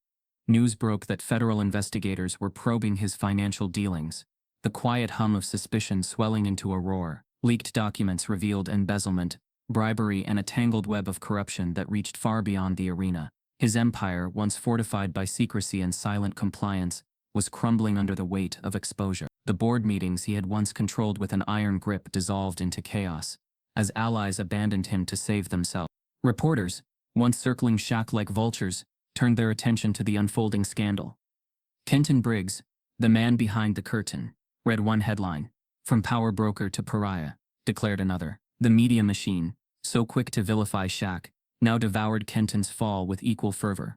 News broke that federal investigators were probing his financial dealings, the quiet hum of suspicion swelling into a roar. Leaked documents revealed embezzlement, bribery, and a tangled web of corruption that reached far beyond the arena. His empire, once fortified by secrecy and silent compliance, was crumbling under the weight of exposure. The board meetings he had once controlled with an iron grip dissolved into chaos, as allies abandoned him to save themselves. Reporters, once circling Shaq like vultures, turned their attention to the unfolding scandal. Kenton Briggs, the man behind the curtain, read one headline. From power broker to pariah, declared another. The media machine, so quick to vilify Shaq, now devoured Kenton's fall with equal fervor.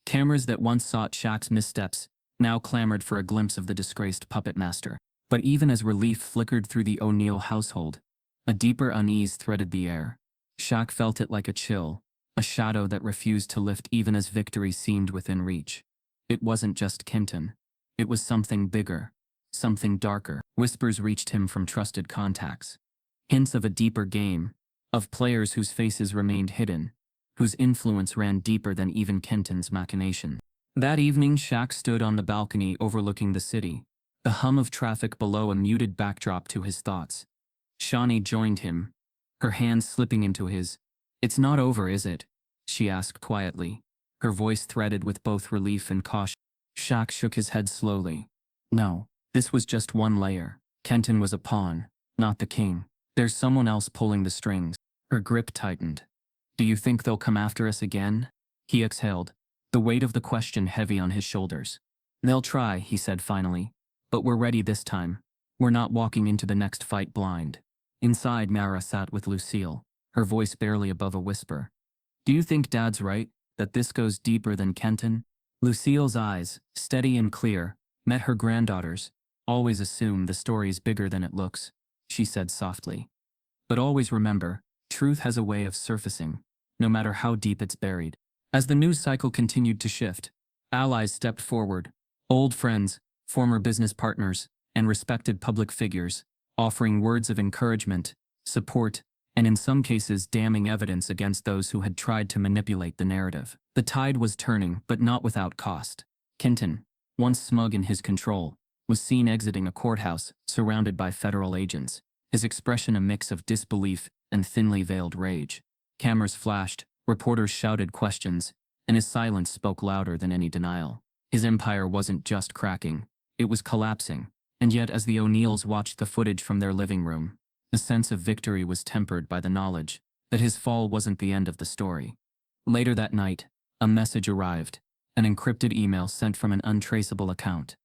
Cameras that once sought Shaq's missteps now clamored for a glimpse of the disgraced puppet master. But even as relief flickered through the O'Neill household, a deeper unease threaded the air. Shaq felt it like a chill, a shadow that refused to lift even as victory seemed within reach. It wasn't just Kenton. It was something bigger, something darker. Whispers reached him from trusted contacts. Hints of a deeper game, of players whose faces remained hidden, whose influence ran deeper than even Kenton's machination. That evening, Shaq stood on the balcony overlooking the city, the hum of traffic below a muted backdrop to his thoughts. Shawnee joined him, her hands slipping into his. "It's not over, is it?" she asked quietly, her voice threaded with both relief and caution. Shaq shook his head slowly. No, this was just one layer. Kenton was a pawn, not the king. There's someone else pulling the strings. Her grip tightened. "Do you think they'll come after us again?" He exhaled, the weight of the question heavy on his shoulders. "They'll try," he said finally. "But we're ready this time. We're not walking into the next fight blind." Inside, Mara sat with Lucille, her voice barely above a whisper. "Do you think Dad's right, that this goes deeper than Kenton?" Lucille's eyes, steady and clear, met her granddaughter's. "Always assume the story's bigger than it looks," she said softly. "But always remember, truth has a way of surfacing, no matter how deep it's buried." As the news cycle continued to shift, allies stepped forward, old friends, former business partners, and respected public figures, offering words of encouragement, support, and in some cases damning evidence against those who had tried to manipulate the narrative. The tide was turning, but not without cost. Kenton, once smug in his control, was seen exiting a courthouse surrounded by federal agents, his expression a mix of disbelief and thinly veiled rage. Cameras flashed, reporters shouted questions, and his silence spoke louder than any denial. His empire wasn't just cracking, it was collapsing, and yet as the O'Neills watched the footage from their living room, the sense of victory was tempered by the knowledge that his fall wasn't the end of the story. Later that night, a message arrived, an encrypted email sent from an untraceable account.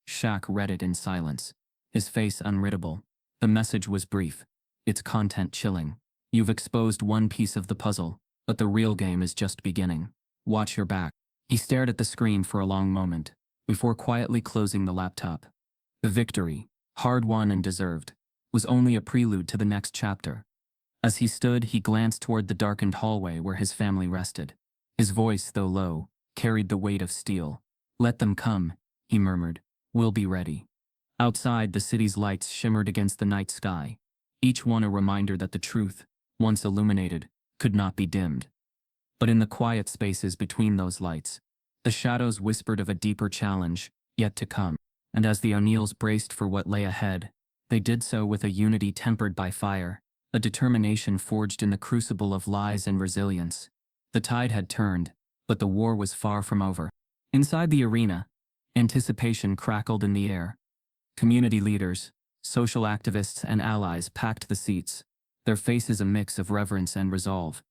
Shaq read it in silence, his face unreadable. The message was brief, its content chilling. "You've exposed one piece of the puzzle, but the real game is just beginning. Watch your back." He stared at the screen for a long moment, before quietly closing the laptop. The victory, hard won and deserved, was only a prelude to the next chapter. As he stood, he glanced toward the darkened hallway where his family rested. His voice, though low, carried the weight of steel. "Let them come," he murmured. "We'll be ready." Outside, the city's lights shimmered against the night sky, each one a reminder that the truth, once illuminated, could not be dimmed. But in the quiet spaces between those lights, the shadows whispered of a deeper challenge, yet to come. And as the O'Neills braced for what lay ahead, they did so with a unity tempered by fire, a determination forged in the crucible of lies and resilience. The tide had turned, but the war was far from over. Inside the arena, anticipation crackled in the air. Community leaders, social activists, and allies packed the seats, their faces a mix of reverence and resolve.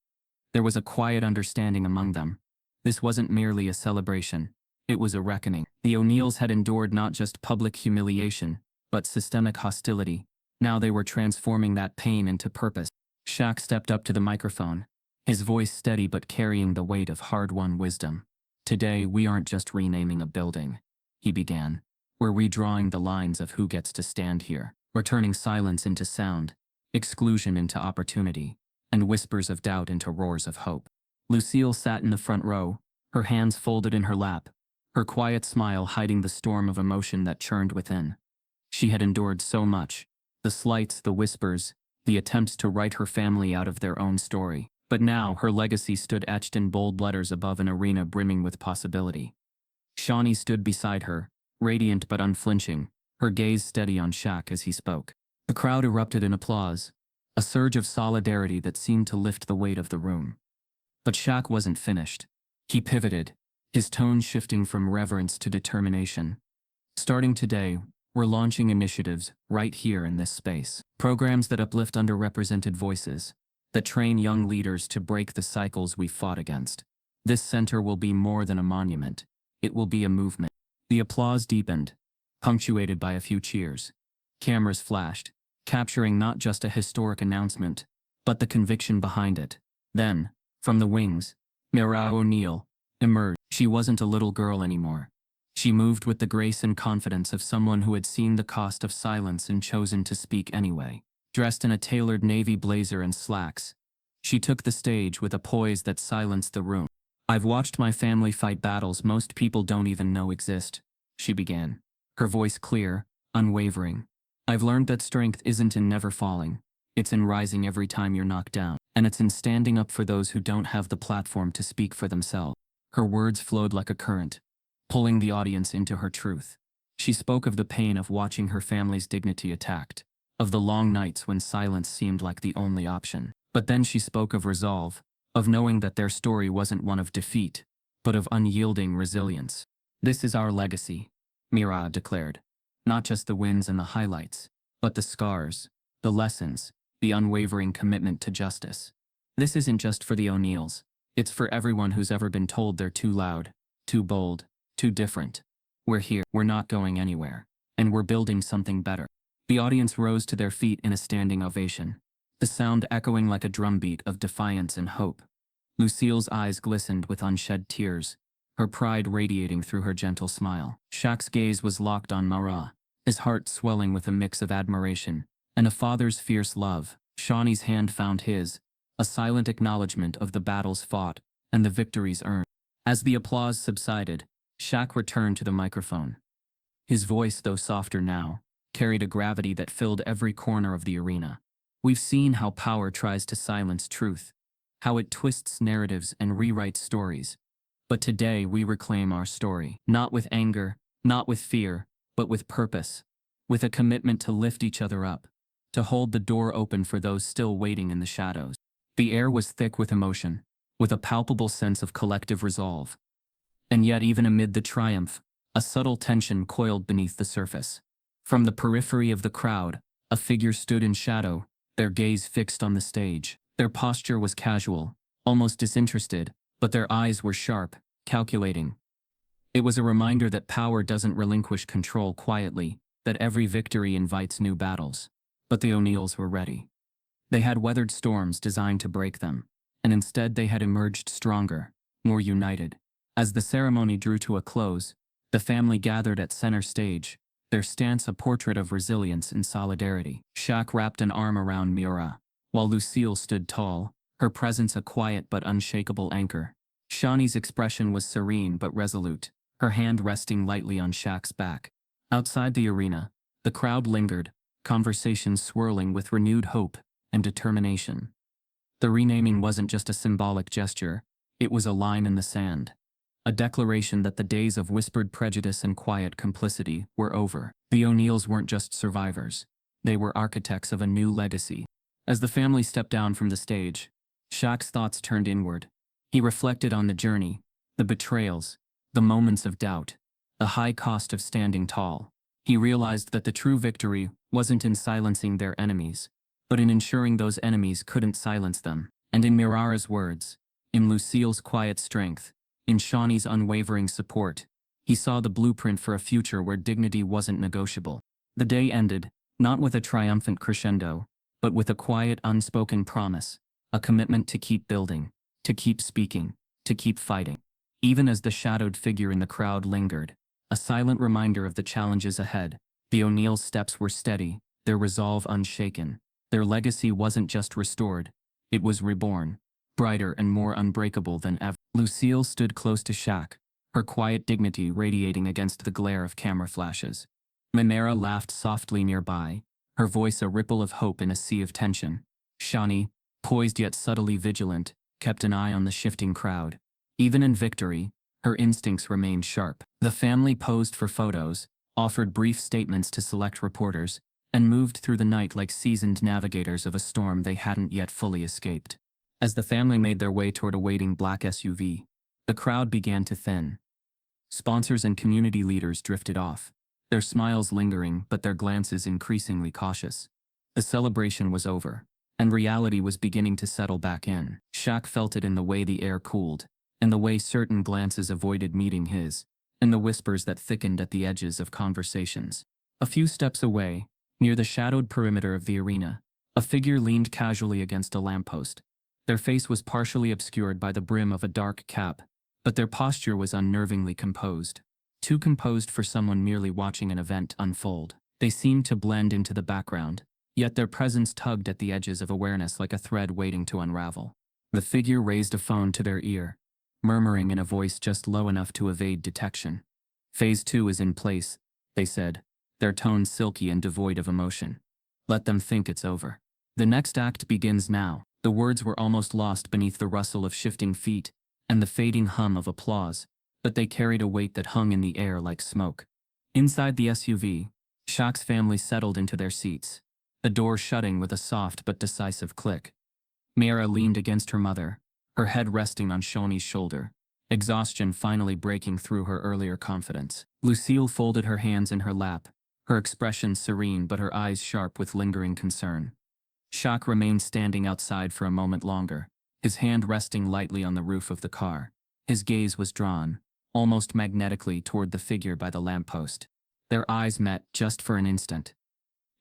There was a quiet understanding among them. This wasn't merely a celebration, it was a reckoning. The O'Neills had endured not just public humiliation, but systemic hostility. Now they were transforming that pain into purpose. Shaq stepped up to the microphone, his voice steady but carrying the weight of hard-won wisdom. "Today, we aren't just renaming a building," he began. "We're redrawing the lines of who gets to stand here. We're turning silence into sound, exclusion into opportunity, and whispers of doubt into roars of hope." Lucille sat in the front row, her hands folded in her lap, her quiet smile hiding the storm of emotion that churned within. She had endured so much, the slights, the whispers, the attempts to write her family out of their own story. But now her legacy stood etched in bold letters above an arena brimming with possibility. Shawnee stood beside her, radiant but unflinching, her gaze steady on Shaq as he spoke. The crowd erupted in applause, a surge of solidarity that seemed to lift the weight of the room. But Shaq wasn't finished. He pivoted, his tone shifting from reverence to determination. Starting today, we're launching initiatives right here in this space. Programs that uplift underrepresented voices, that train young leaders to break the cycles we fought against. This center will be more than a monument. It will be a movement. The applause deepened, punctuated by a few cheers. Cameras flashed, capturing not just a historic announcement, but the conviction behind it. Then, from the wings, Mira O'Neill emerged. She wasn't a little girl anymore. She moved with the grace and confidence of someone who had seen the cost of silence and chosen to speak anyway. Dressed in a tailored navy blazer and slacks, she took the stage with a poise that silenced the room. "I've watched my family fight battles most people don't even know exist," she began, her voice clear, unwavering. "I've learned that strength isn't in never falling. It's in rising every time you're knocked down, and it's in standing up for those who don't have the platform to speak for themselves." Her words flowed like a current, pulling the audience into her truth. She spoke of the pain of watching her family's dignity attacked, of the long nights when silence seemed like the only option. But then she spoke of resolve, of knowing that their story wasn't one of defeat, but of unyielding resilience. "This is our legacy," Mira declared. "Not just the wins and the highlights, but the scars, the lessons, the unwavering commitment to justice. This isn't just for the O'Neills. It's for everyone who's ever been told they're too loud, too bold, too different. We're here, we're not going anywhere, and we're building something better." The audience rose to their feet in a standing ovation, the sound echoing like a drumbeat of defiance and hope. Lucille's eyes glistened with unshed tears, her pride radiating through her gentle smile. Shaq's gaze was locked on Mara, his heart swelling with a mix of admiration and a father's fierce love. Shawnee's hand found his, a silent acknowledgement of the battles fought and the victories earned. As the applause subsided, Shaq returned to the microphone. His voice, though softer now, carried a gravity that filled every corner of the arena. "We've seen how power tries to silence truth, how it twists narratives and rewrites stories. But today we reclaim our story, not with anger, not with fear, but with purpose, with a commitment to lift each other up, to hold the door open for those still waiting in the shadows." The air was thick with emotion, with a palpable sense of collective resolve. And yet, even amid the triumph, a subtle tension coiled beneath the surface. From the periphery of the crowd, a figure stood in shadow, their gaze fixed on the stage. Their posture was casual, almost disinterested, but their eyes were sharp, calculating. It was a reminder that power doesn't relinquish control quietly, that every victory invites new battles. But the O'Neills were ready. They had weathered storms designed to break them, and instead they had emerged stronger, more united. As the ceremony drew to a close, the family gathered at center stage, their stance a portrait of resilience and solidarity. Shaq wrapped an arm around Mira, while Lucille stood tall, her presence a quiet but unshakable anchor. Shawnee's expression was serene but resolute, her hand resting lightly on Shaq's back. Outside the arena, the crowd lingered, conversations swirling with renewed hope and determination. The renaming wasn't just a symbolic gesture, it was a line in the sand. A declaration that the days of whispered prejudice and quiet complicity were over. The O'Neills weren't just survivors. They were architects of a new legacy. As the family stepped down from the stage, Shaq's thoughts turned inward. He reflected on the journey, the betrayals, the moments of doubt, the high cost of standing tall. He realized that the true victory wasn't in silencing their enemies, but in ensuring those enemies couldn't silence them. And in Mira's words, in Lucille's quiet strength, in Shawnee's unwavering support, he saw the blueprint for a future where dignity wasn't negotiable. The day ended, not with a triumphant crescendo, but with a quiet, unspoken promise, a commitment to keep building, to keep speaking, to keep fighting. Even as the shadowed figure in the crowd lingered, a silent reminder of the challenges ahead, the O'Neills' steps were steady, their resolve unshaken. Their legacy wasn't just restored, it was reborn, brighter and more unbreakable than ever. Lucille stood close to Shaq, her quiet dignity radiating against the glare of camera flashes. Mimera laughed softly nearby, her voice a ripple of hope in a sea of tension. Shawnee, poised yet subtly vigilant, kept an eye on the shifting crowd. Even in victory, her instincts remained sharp. The family posed for photos, offered brief statements to select reporters, and moved through the night like seasoned navigators of a storm they hadn't yet fully escaped. As the family made their way toward a waiting black SUV, the crowd began to thin. Sponsors and community leaders drifted off, their smiles lingering but their glances increasingly cautious. The celebration was over, and reality was beginning to settle back in. Shaq felt it in the way the air cooled, in the way certain glances avoided meeting his, in the whispers that thickened at the edges of conversations. A few steps away, near the shadowed perimeter of the arena, a figure leaned casually against a lamppost. Their face was partially obscured by the brim of a dark cap, but their posture was unnervingly composed. Too composed for someone merely watching an event unfold. They seemed to blend into the background, yet their presence tugged at the edges of awareness like a thread waiting to unravel. The figure raised a phone to their ear, murmuring in a voice just low enough to evade detection. "Phase 2 is in place," they said, their tone silky and devoid of emotion. "Let them think it's over. The next act begins now." The words were almost lost beneath the rustle of shifting feet and the fading hum of applause, but they carried a weight that hung in the air like smoke. Inside the SUV, Shaq's family settled into their seats, the door shutting with a soft but decisive click. Mira leaned against her mother, her head resting on Shawnee's shoulder, exhaustion finally breaking through her earlier confidence. Lucille folded her hands in her lap, her expression serene but her eyes sharp with lingering concern. Shaq remained standing outside for a moment longer, his hand resting lightly on the roof of the car. His gaze was drawn, almost magnetically, toward the figure by the lamppost. Their eyes met just for an instant.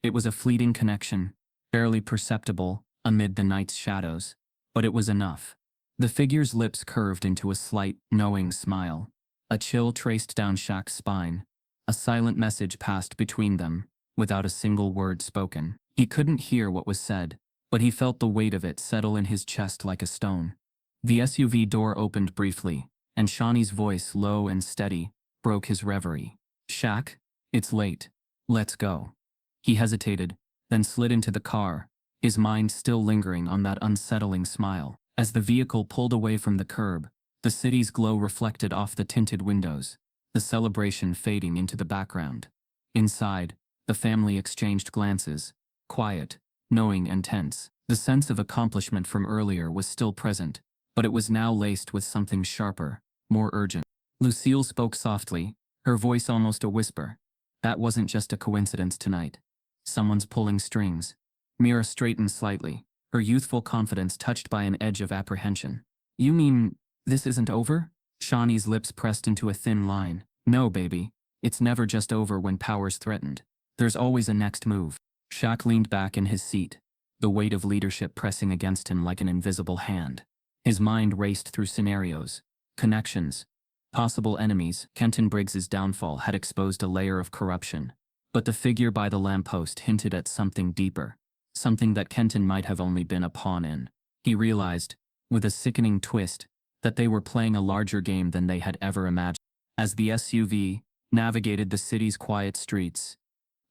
It was a fleeting connection, barely perceptible amid the night's shadows, but it was enough. The figure's lips curved into a slight, knowing smile. A chill traced down Shaq's spine. A silent message passed between them, without a single word spoken. He couldn't hear what was said, but he felt the weight of it settle in his chest like a stone. The SUV door opened briefly, and Shawnee's voice, low and steady, broke his reverie. "Shaq, it's late. Let's go." He hesitated, then slid into the car, his mind still lingering on that unsettling smile. As the vehicle pulled away from the curb, the city's glow reflected off the tinted windows, the celebration fading into the background. Inside, the family exchanged glances, quiet, knowing and tense. The sense of accomplishment from earlier was still present, but it was now laced with something sharper, more urgent. Lucille spoke softly, her voice almost a whisper. "That wasn't just a coincidence tonight. Someone's pulling strings." Mira straightened slightly, her youthful confidence touched by an edge of apprehension. "You mean, this isn't over?" Shawnee's lips pressed into a thin line. "No, baby. It's never just over when power's threatened. There's always a next move." Shaq leaned back in his seat, the weight of leadership pressing against him like an invisible hand. His mind raced through scenarios, connections, possible enemies. Kenton Briggs's downfall had exposed a layer of corruption, but the figure by the lamppost hinted at something deeper, something that Kenton might have only been a pawn in. He realized, with a sickening twist, that they were playing a larger game than they had ever imagined. As the SUV navigated the city's quiet streets,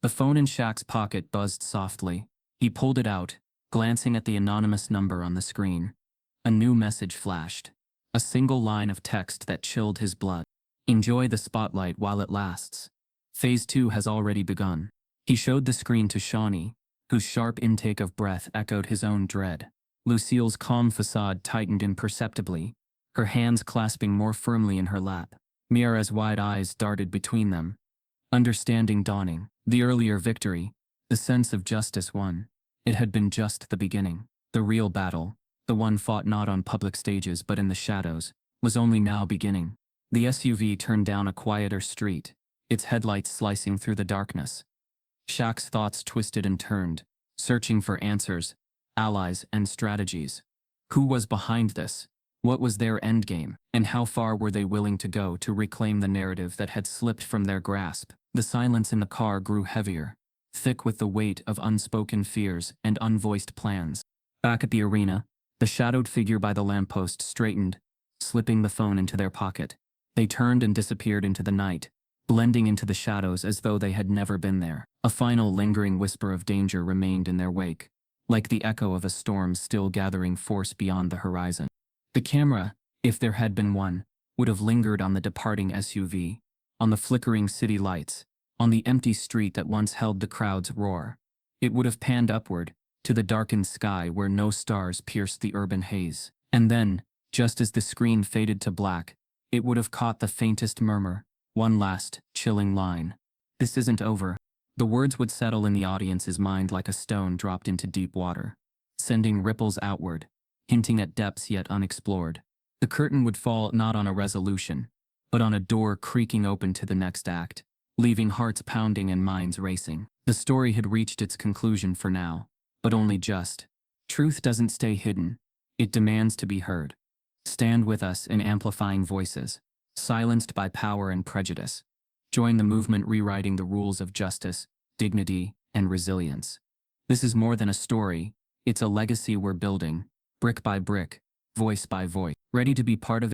the phone in Shaq's pocket buzzed softly. He pulled it out, glancing at the anonymous number on the screen. A new message flashed. A single line of text that chilled his blood. "Enjoy the spotlight while it lasts. Phase 2 has already begun." He showed the screen to Shawnee, whose sharp intake of breath echoed his own dread. Lucille's calm facade tightened imperceptibly, her hands clasping more firmly in her lap. Mira's wide eyes darted between them. Understanding dawning. The earlier victory, the sense of justice won. It had been just the beginning. The real battle, the one fought not on public stages but in the shadows, was only now beginning. The SUV turned down a quieter street, its headlights slicing through the darkness. Shaq's thoughts twisted and turned, searching for answers, allies, and strategies. Who was behind this? What was their endgame? And how far were they willing to go to reclaim the narrative that had slipped from their grasp? The silence in the car grew heavier, thick with the weight of unspoken fears and unvoiced plans. Back at the arena, the shadowed figure by the lamppost straightened, slipping the phone into their pocket. They turned and disappeared into the night, blending into the shadows as though they had never been there. A final lingering whisper of danger remained in their wake, like the echo of a storm still gathering force beyond the horizon. The camera, if there had been one, would have lingered on the departing SUV, on the flickering city lights, on the empty street that once held the crowd's roar. It would have panned upward, to the darkened sky where no stars pierced the urban haze. And then, just as the screen faded to black, it would have caught the faintest murmur, one last, chilling line. "This isn't over." The words would settle in the audience's mind like a stone dropped into deep water, sending ripples outward, hinting at depths yet unexplored. The curtain would fall not on a resolution, but on a door creaking open to the next act, leaving hearts pounding and minds racing. The story had reached its conclusion for now, but only just. Truth doesn't stay hidden. It demands to be heard. Stand with us in amplifying voices, silenced by power and prejudice. Join the movement rewriting the rules of justice, dignity, and resilience. This is more than a story. It's a legacy we're building, brick by brick, voice by voice. Ready to be part of